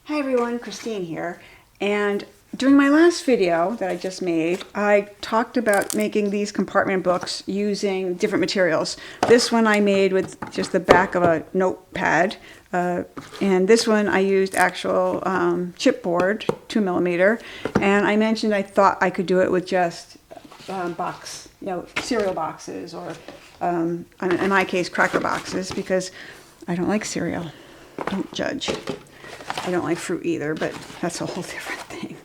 Hi everyone, Christine here. And during my last video that I just made, I talked about making these compartment books using different materials. This one I made with just the back of a notepad. And this one I used actual chipboard, 2mm. And I mentioned I thought I could do it with just cereal boxes, or in my case, cracker boxes, because I don't like cereal. Don't judge. I don't like fruit either, but that's a whole different thing.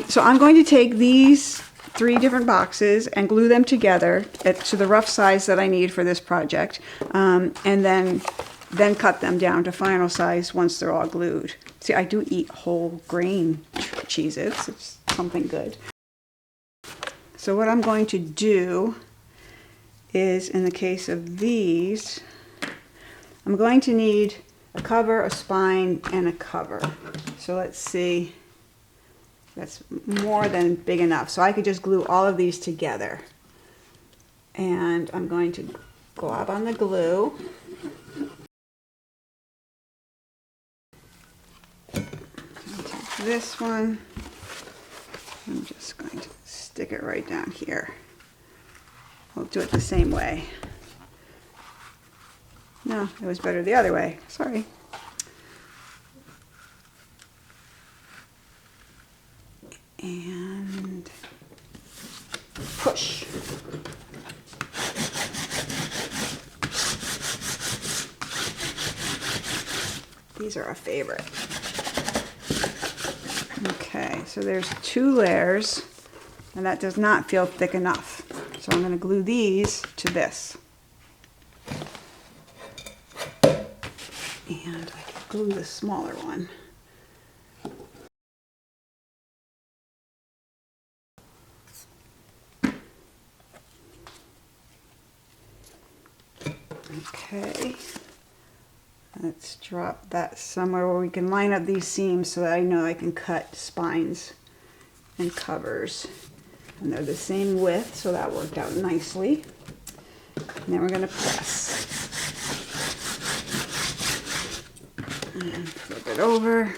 So I'm going to take these 3 different boxes and glue them together to the rough size that I need for this project, and then cut them down to final size once they're all glued. See, I do eat whole grain Cheez-Its. It's something good. So what I'm going to do is, in the case of these, I'm going to need a cover, a spine, and a cover. So let's see, that's more than big enough. So I could just glue all of these together. And I'm going to glob on the glue. Take this one. I'm just going to stick it right down here. We'll do it the same way. No, it was better the other way. Sorry. And push. These are a favorite. Okay, so there's 2 layers, and that does not feel thick enough. So I'm going to glue these to this. And I can glue the smaller one. Okay, let's drop that somewhere where we can line up these seams so that I know I can cut spines and covers. And they're the same width, so that worked out nicely. And then we're going to press. And flip it over.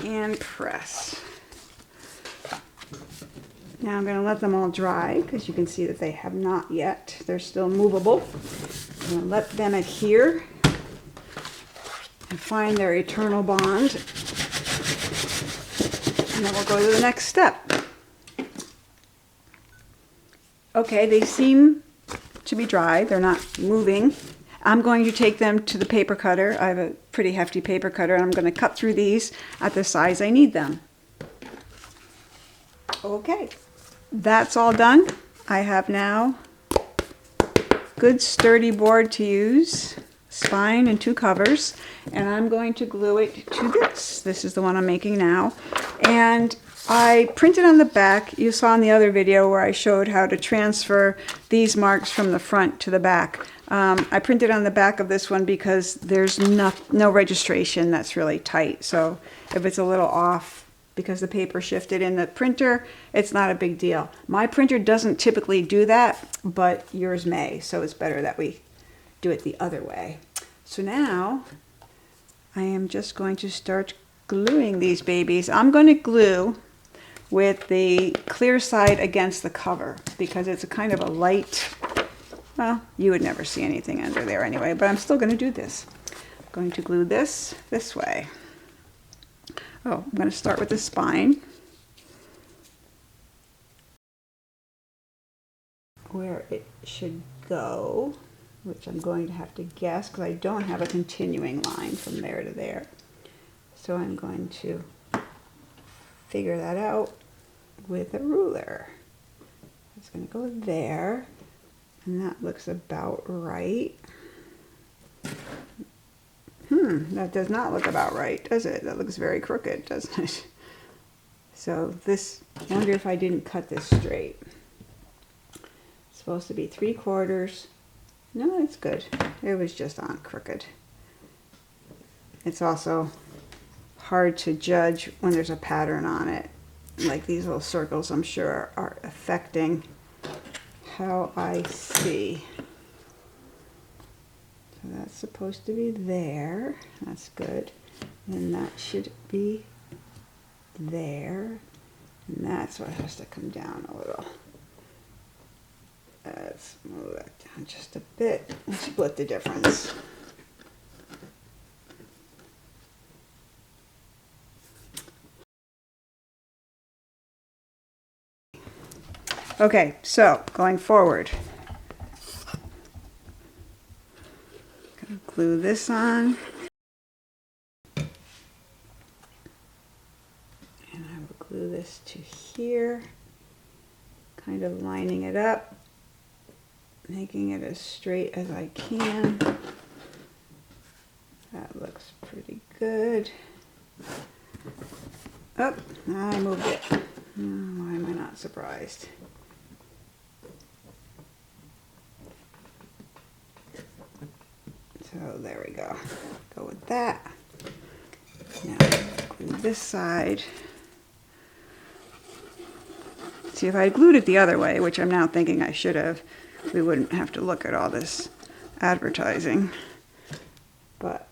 And press. Now I'm going to let them all dry, because you can see that they have not yet. They're still movable. I'm going to let them adhere and find their eternal bond. And then we'll go to the next step. Okay, they seem to be dry. They're not moving. I'm going to take them to the paper cutter. I have a pretty hefty paper cutter, and I'm going to cut through these at the size I need them. Okay, that's all done. I have now good sturdy board to use, spine and 2 covers, and I'm going to glue it to this. This is the one I'm making now. And I printed on the back, you saw in the other video where I showed how to transfer these marks from the front to the back. I printed on the back of this one because there's no registration that's really tight. So if it's a little off because the paper shifted in the printer, it's not a big deal. My printer doesn't typically do that, but yours may. So it's better that we do it the other way. So now I am just going to start gluing these babies. I'm going to glue with the clear side against the cover because it's a kind of a light, well, you would never see anything under there anyway, but I'm still going to do this. I'm going to glue this way. Oh, I'm going to start with the spine, where it should go, which I'm going to have to guess because I don't have a continuing line from there to there. So I'm going to figure that out with a ruler. It's going to go there, and that looks about right. That does not look about right, does it? That looks very crooked, doesn't it? So this, I wonder if I didn't cut this straight. It's supposed to be 3/4. No, it's good. It was just on crooked. It's also hard to judge when there's a pattern on it. Like these little circles, I'm sure, are affecting how I see. So that's supposed to be there. That's good. And that should be there. And that's what has to come down a little. Let's move that down just a bit and split the difference. Okay, so going forward, gonna glue this on, and I will glue this to here, kind of lining it up, making it as straight as I can. That looks pretty good. Oh, I moved it. Why am I not surprised? So there we go. Go with that. Now glue this side. See, if I glued it the other way, which I'm now thinking I should have, we wouldn't have to look at all this advertising. But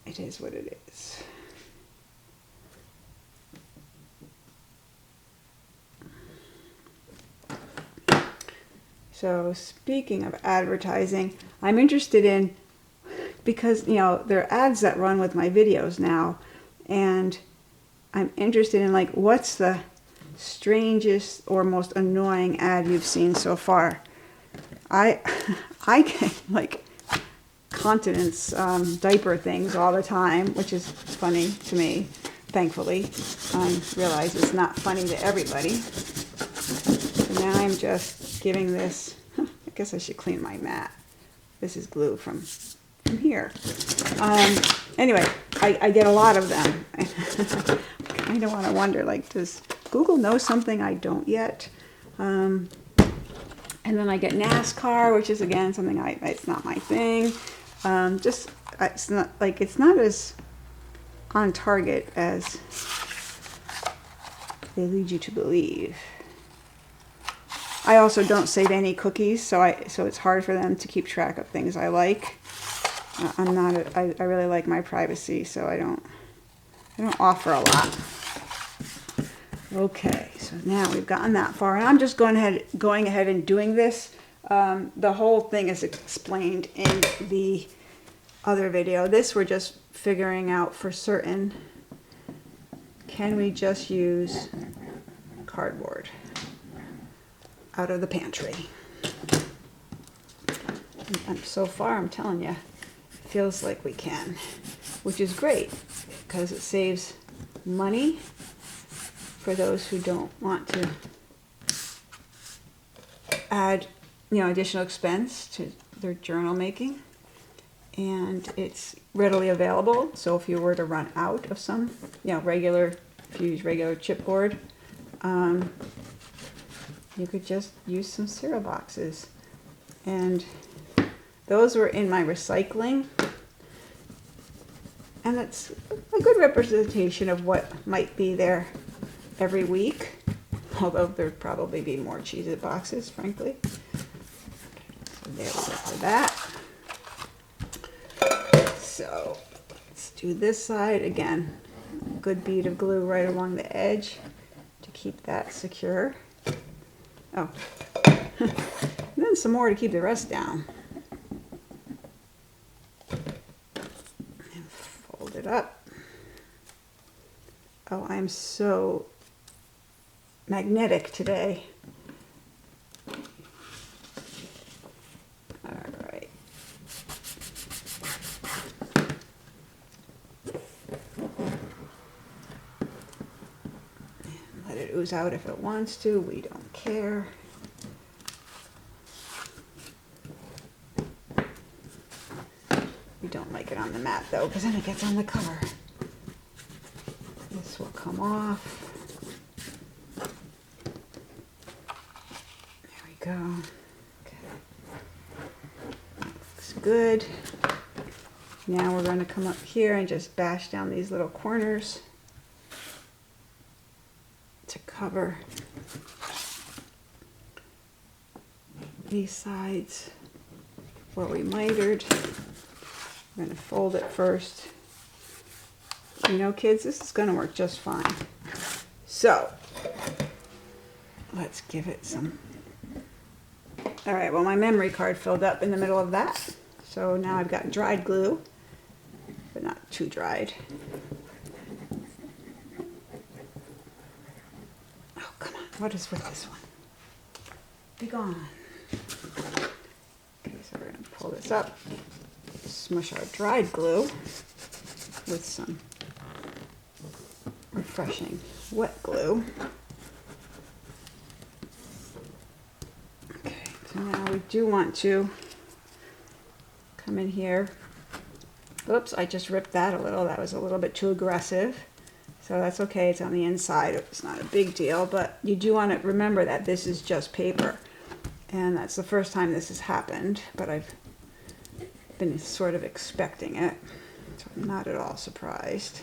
it is what it is. So speaking of advertising, I'm interested in, because, you know, there are ads that run with my videos now, and I'm interested in, like, what's the strangest or most annoying ad you've seen so far? I get, like, continence diaper things all the time, which is funny to me, thankfully. I realize it's not funny to everybody. So now I'm just giving this, I guess I should clean my mat. This is glue from here. Anyway, I get a lot of them. I kind of want to wonder, like, does Google know something I don't yet? And then I get NASCAR, which is, again, something it's not my thing. It's not as on target as they lead you to believe. I also don't save any cookies, so it's hard for them to keep track of things I like. I really like my privacy, so I don't offer a lot. Okay, so now we've gotten that far, and I'm just going ahead and doing this. The whole thing is explained in the other video. This we're just figuring out for certain. Can we just use cardboard out of the pantry? And so far, I'm telling you, it feels like we can, which is great because it saves money for those who don't want to add, additional expense to their journal making. And it's readily available, so if you were to run out of some, if you use regular chipboard, you could just use some cereal boxes. And those were in my recycling, and it's a good representation of what might be there every week, although there'd probably be more Cheez-It boxes, frankly. So there we go for that. So let's do this side again. Good bead of glue right along the edge to keep that secure. Oh, and then some more to keep the rest down. And fold it up. Oh, I'm so magnetic today. All right. And let it ooze out if it wants to. We don't care. We don't like it on the mat though, because then it gets on the cover. This will come off. There we go. Okay. Looks good. Now we're going to come up here and just bash down these little corners to cover these sides where we mitered. I'm going to fold it first. You know, kids, this is going to work just fine. So, let's give it some. All right, well, my memory card filled up in the middle of that. So now I've got dried glue, but not too dried. Oh, come on. What is with this one? Be gone. Okay, so we're going to pull this up, smush our dried glue with some refreshing wet glue. Okay, so now we do want to come in here. Oops, I just ripped that a little. That was a little bit too aggressive. So that's okay, it's on the inside. It's not a big deal, but you do want to remember that this is just paper. And that's the first time this has happened, but I've been sort of expecting it. So I'm not at all surprised.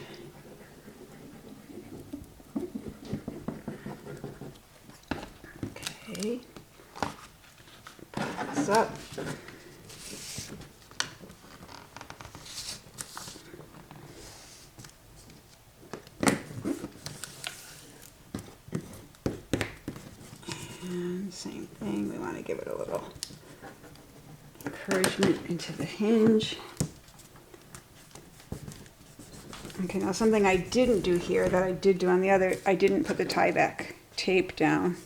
Okay, put this up. And same thing, we want to give it a little encouragement into the hinge. Okay, now something I didn't do here that I did do on the other, I didn't put the tie-back tape down,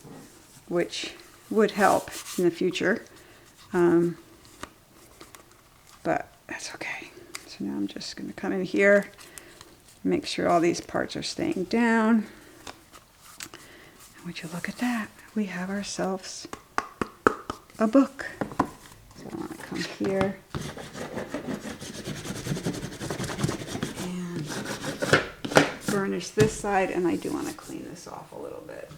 which would help in the future, but that's okay. So now I'm just going to come in here, make sure all these parts are staying down. And would you look at that? We have ourselves a book. So I want to come here and burnish this side, and I do want to clean this off a little bit.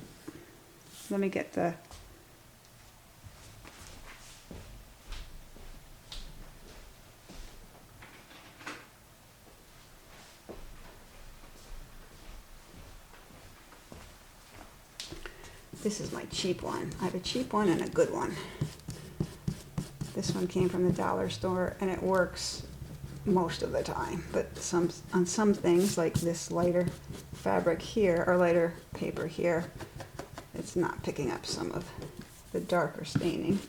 Let me get the This is my cheap one. I have a cheap one and a good one. This one came from the dollar store and it works most of the time, but on some things like this lighter fabric here or lighter paper here, it's not picking up some of the darker staining.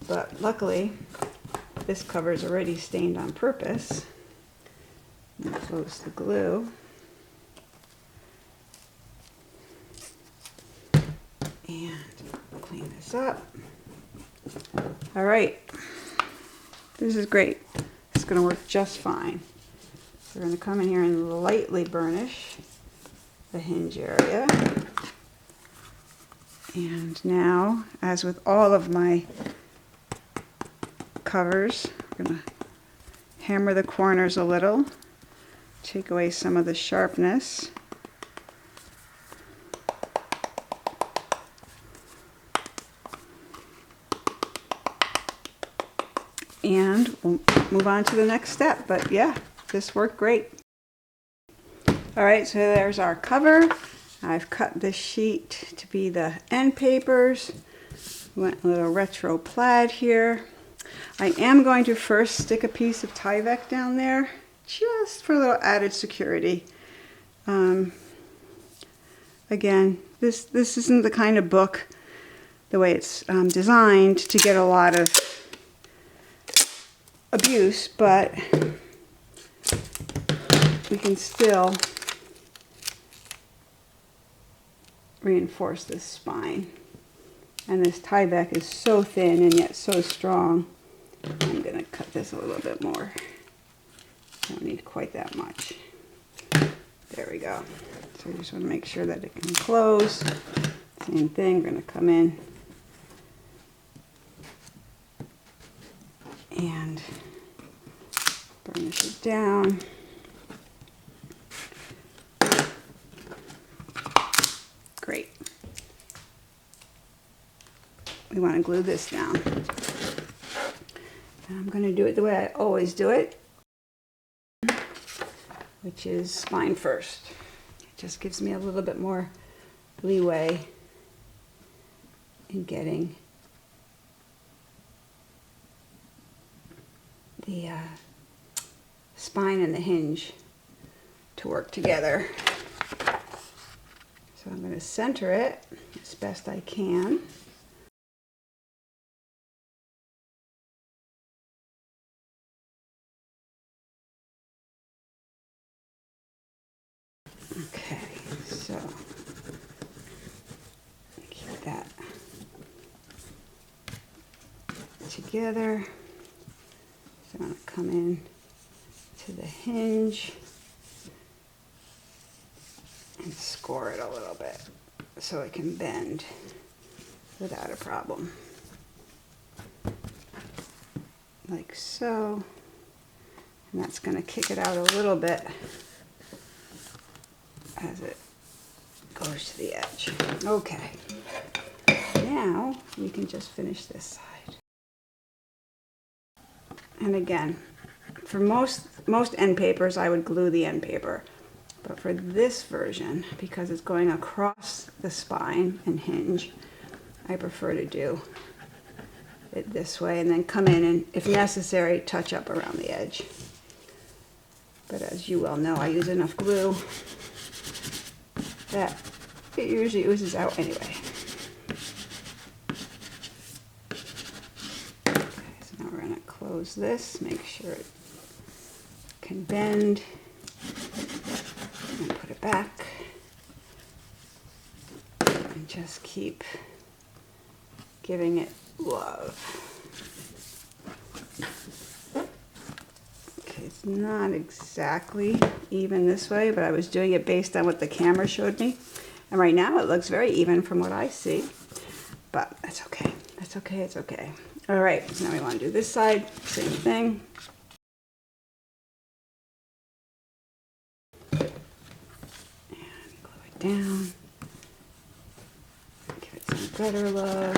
But luckily this cover is already stained on purpose. Close the glue. And clean this up. All right, this is great. It's going to work just fine. So we're going to come in here and lightly burnish the hinge area. And now, as with all of my covers, I'm going to hammer the corners a little, take away some of the sharpness. And we'll move on to the next step. But yeah, this worked great. All right, so there's our cover. I've cut this sheet to be the end papers. Went a little retro plaid here. I am going to first stick a piece of Tyvek down there, just for a little added security. Again, this isn't the kind of book, the way it's designed, to get a lot of abuse, but we can still reinforce this spine. And this Tyvek is so thin and yet so strong. I'm going to cut this a little bit more. Don't need quite that much. There we go. So I just want to make sure that it can close. Same thing, we're going to come in and burnish it down. Great. We want to glue this down. And I'm going to do it the way I always do it, which is spine first. It just gives me a little bit more leeway in getting the spine and the hinge to work together. So I'm going to center it as best I can. Okay, so keep that together. So I'm going to come in to the hinge and score it a little bit so it can bend without a problem. Like so. And that's going to kick it out a little bit as it goes to the edge. Okay. Now we can just finish this side. And again, for most end papers, I would glue the end paper. But for this version, because it's going across the spine and hinge, I prefer to do it this way and then come in and, if necessary, touch up around the edge. But as you well know, I use enough glue that it usually oozes out anyway. Okay, so now we're going to close this, make sure it can bend, and put it back, and just keep giving it love. Okay, it's not exactly even this way, but I was doing it based on what the camera showed me. And right now it looks very even from what I see, but that's okay. That's okay, it's okay. All right, so now we want to do this side, same thing. And glue it down. Give it some gutter love.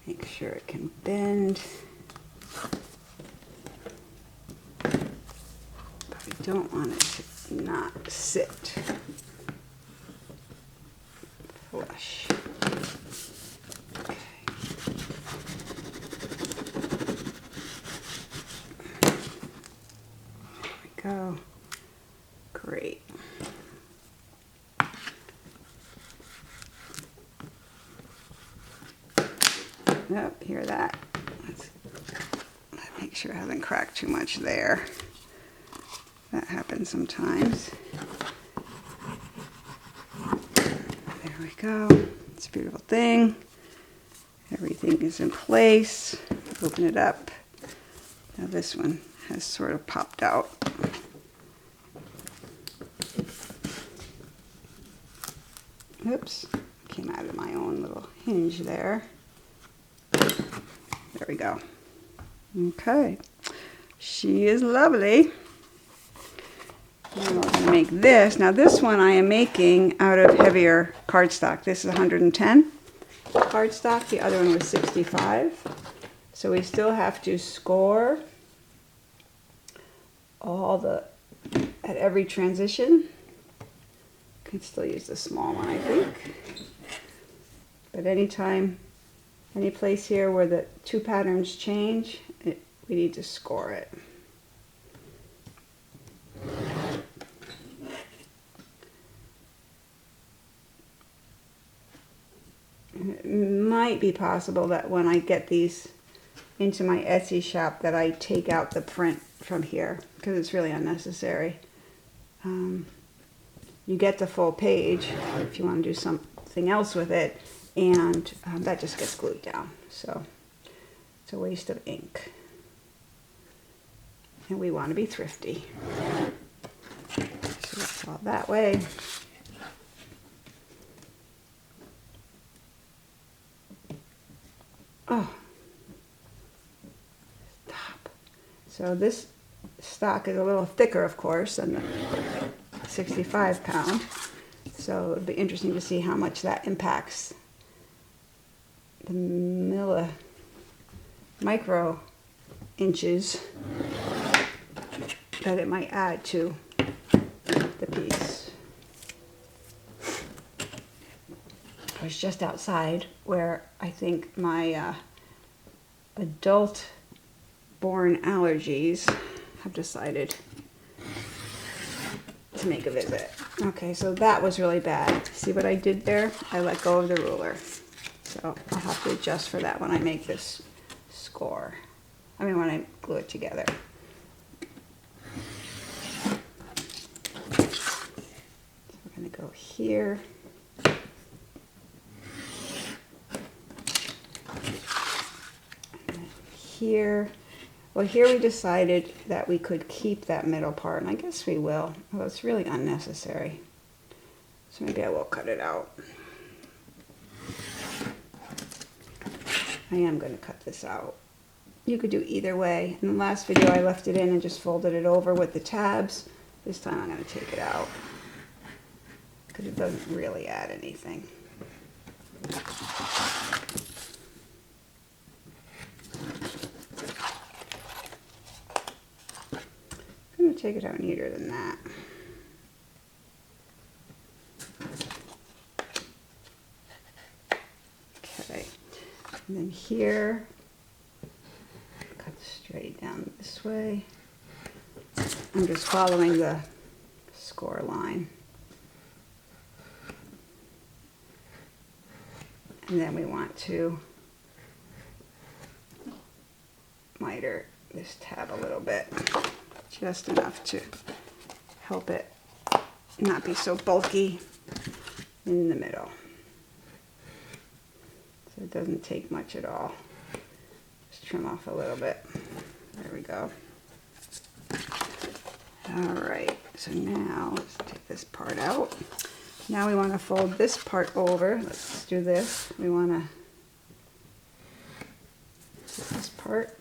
Make sure it can bend. But we don't want it to not sit flush. Okay. There we go. Great. Yep, hear that? Let's make sure it hasn't cracked too much there. That happens sometimes. There we go. It's a beautiful thing. Everything is in place. Open it up. Now this one has sort of popped out. Oops, came out of my own little hinge there. There we go. Okay, she is lovely. Now we're going to make this. Now this one I am making out of heavier cardstock. This is 110 cardstock. The other one was 65. So we still have to score at every transition. Can still use the small one, I think. But anytime, any place here where the two patterns change, we need to score it. It might be possible that when I get these into my Etsy shop that I take out the print from here because it's really unnecessary. You get the full page if you want to do something else with it, and that just gets glued down. So it's a waste of ink. And we want to be thrifty. So that's all that way. Oh, stop. So this stock is a little thicker, of course, than the 65 pound. So it'd be interesting to see how much that impacts the micro inches that it might add to the piece. I was just outside where I think my adult born allergies, have decided to make a visit. Okay, so that was really bad. See what I did there? I let go of the ruler. So I'll have to adjust for that when I make this score. I mean, when I glue it together. So we're going to go here. And here. Well, here we decided that we could keep that middle part, and I guess we will. Well, it's really unnecessary. So maybe I will cut it out. I am going to cut this out. You could do either way. In the last video I left it in and just folded it over with the tabs. This time I'm going to take it out because it doesn't really add anything. I'm going to take it out neater than that. Okay, and then here, cut straight down this way. I'm just following the score line. And then we want to miter this tab a little bit, just enough to help it not be so bulky in the middle. So it doesn't take much at all. Just trim off a little bit. There we go. All right, so now let's take this part out. Now we want to fold this part over. Let's do this. We want to take this part.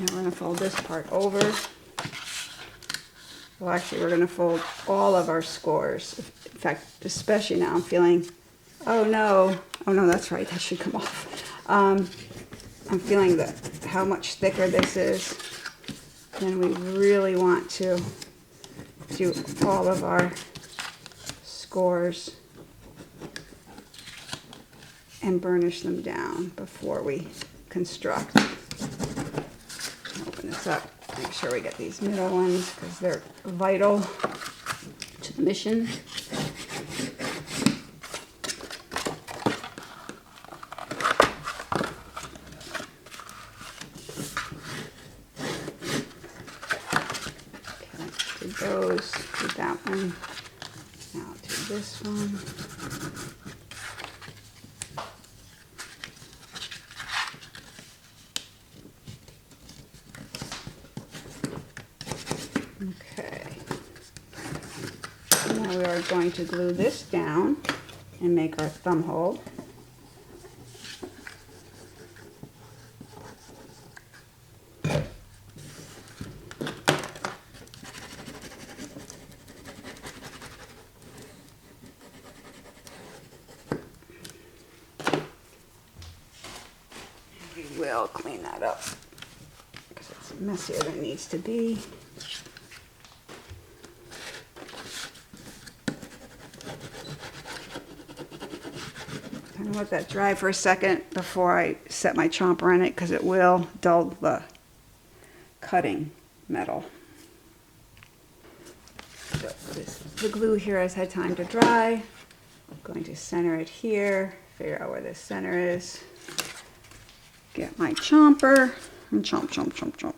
Now we're going to fold this part over. Well, actually, we're going to fold all of our scores. In fact, especially now I'm feeling, oh no, that's right, that should come off. I'm feeling how much thicker this is. And we really want to do all of our scores and burnish them down before we construct. Open this up, make sure we get these middle ones because they're vital to the mission. Okay, did those, did that one. Now I'll do this one. Okay, now we are going to glue this down and make our thumb hole. We will clean that up because it's messier than it needs to be. I'm going to let that dry for a second before I set my chomper on it because it will dull the cutting metal. So the glue here has had time to dry. I'm going to center it here, figure out where the center is. Get my chomper and chomp, chomp, chomp, chomp.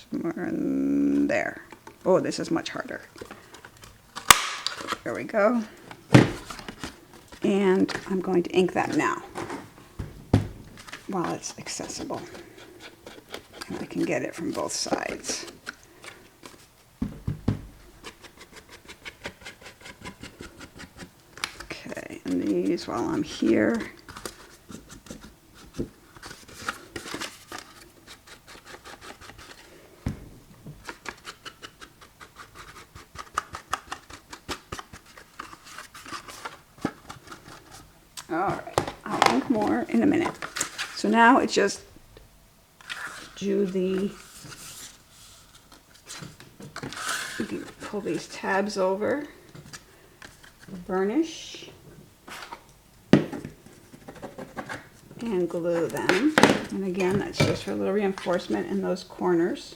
Somewhere in there. Oh, this is much harder. There we go. And I'm going to ink that now while it's accessible. And I can get it from both sides. Okay, and these while I'm here. All right, I'll ink more in a minute. So now it's just do the, you can pull these tabs over, burnish, and glue them. And again, that's just for a little reinforcement in those corners.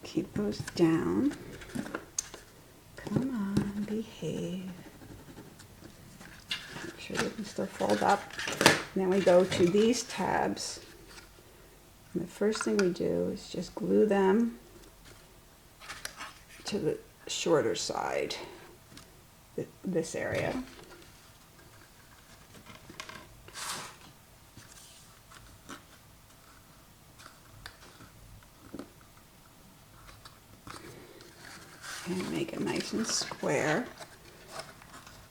Keep those down. Come on, behave. Make sure they can still fold up. And then we go to these tabs. And the first thing we do is just glue them to the shorter side, this area. And make it nice and square.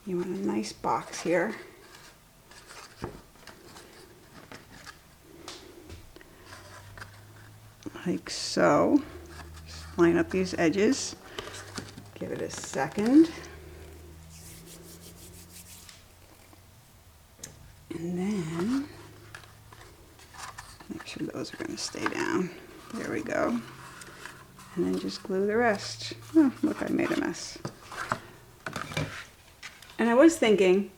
You want a nice box here. Like so. Just line up these edges. Give it a second. And then make sure those are going to stay down. There we go. And then just glue the rest. Oh, look, I made a mess. And I was thinking,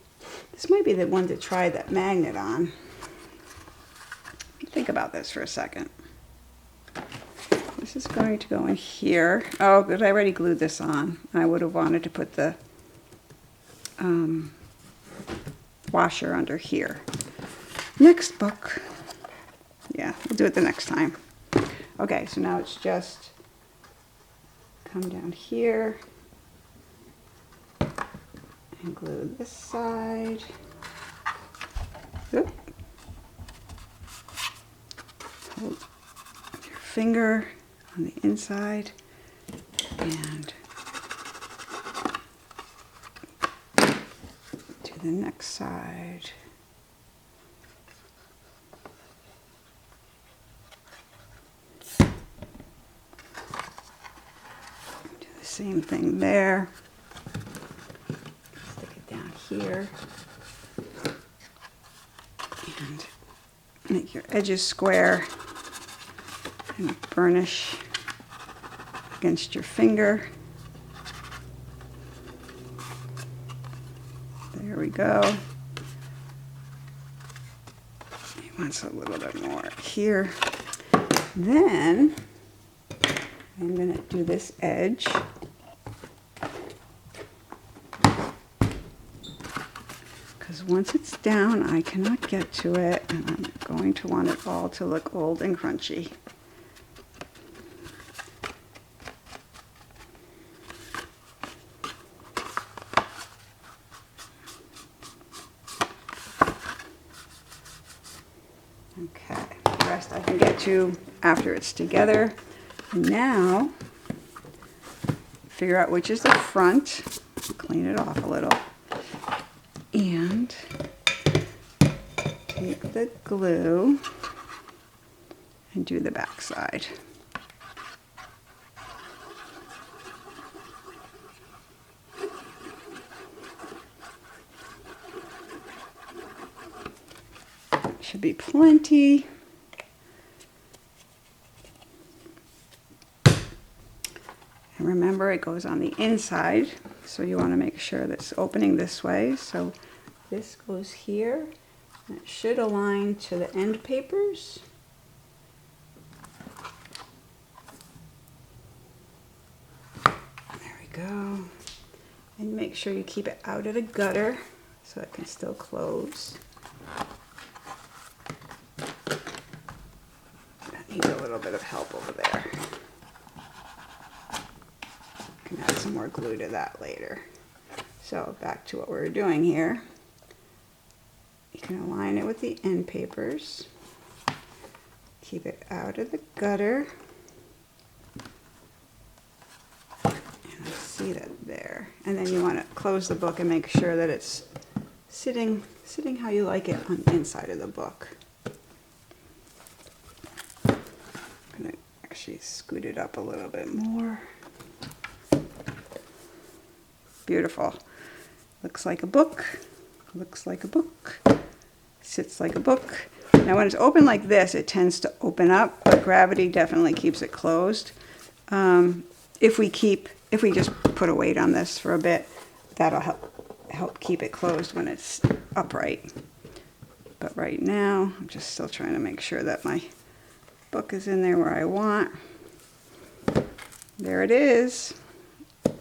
this might be the one to try that magnet on. Think about this for a second. This is going to go in here. Oh, but I already glued this on. I would have wanted to put the washer under here. Next book. Yeah, we'll do it the next time. Okay, so now it's just come down here and glue this side. Oop. Hold your finger on the inside and to the next side. Do the same thing there. Stick it down here and make your edges square and burnish against your finger. There we go. He wants a little bit more here. Then I'm going to do this edge. Because once it's down, I cannot get to it, and I'm going to want it all to look old and crunchy. Okay, the rest I can get to after it's together. And now, figure out which is the front, clean it off a little, and take the glue and do the back side. Should be plenty. And remember, it goes on the inside, so you want to make sure that it's opening this way. So this goes here, and it should align to the end papers. There we go. And make sure you keep it out of the gutter so it can still close. That needs a little bit of help over there. Can add some more glue to that later. So back to what we were doing here. You can align it with the end papers. Keep it out of the gutter. And I see that there. And then you want to close the book and make sure that it's sitting how you like it on the inside of the book. I'm going to actually scoot it up a little bit more. Beautiful. Looks like a book. Looks like a book. Sits like a book. Now when it's open like this, it tends to open up, but gravity definitely keeps it closed. If we just put a weight on this for a bit, that'll help keep it closed when it's upright. But right now, I'm just still trying to make sure that my book is in there where I want. There it is.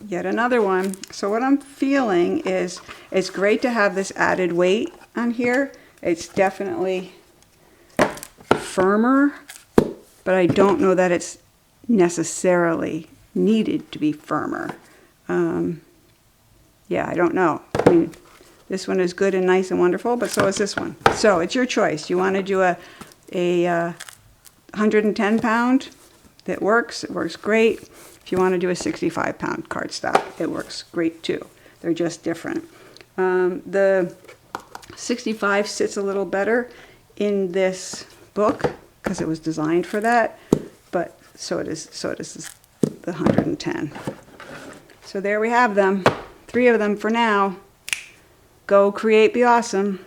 Yet another one. So what I'm feeling is it's great to have this added weight on here. It's definitely firmer, but I don't know that it's necessarily needed to be firmer. Yeah, I don't know. I mean, this one is good and nice and wonderful, but so is this one. So it's your choice. You want to do a 110 pound that works. It works great. If you want to do a 65 pound cardstock, it works great too. They're just different. The 65 sits a little better in this book because it was designed for that, but so it is the 110. So there we have them. 3 of them for now. Go create, be awesome.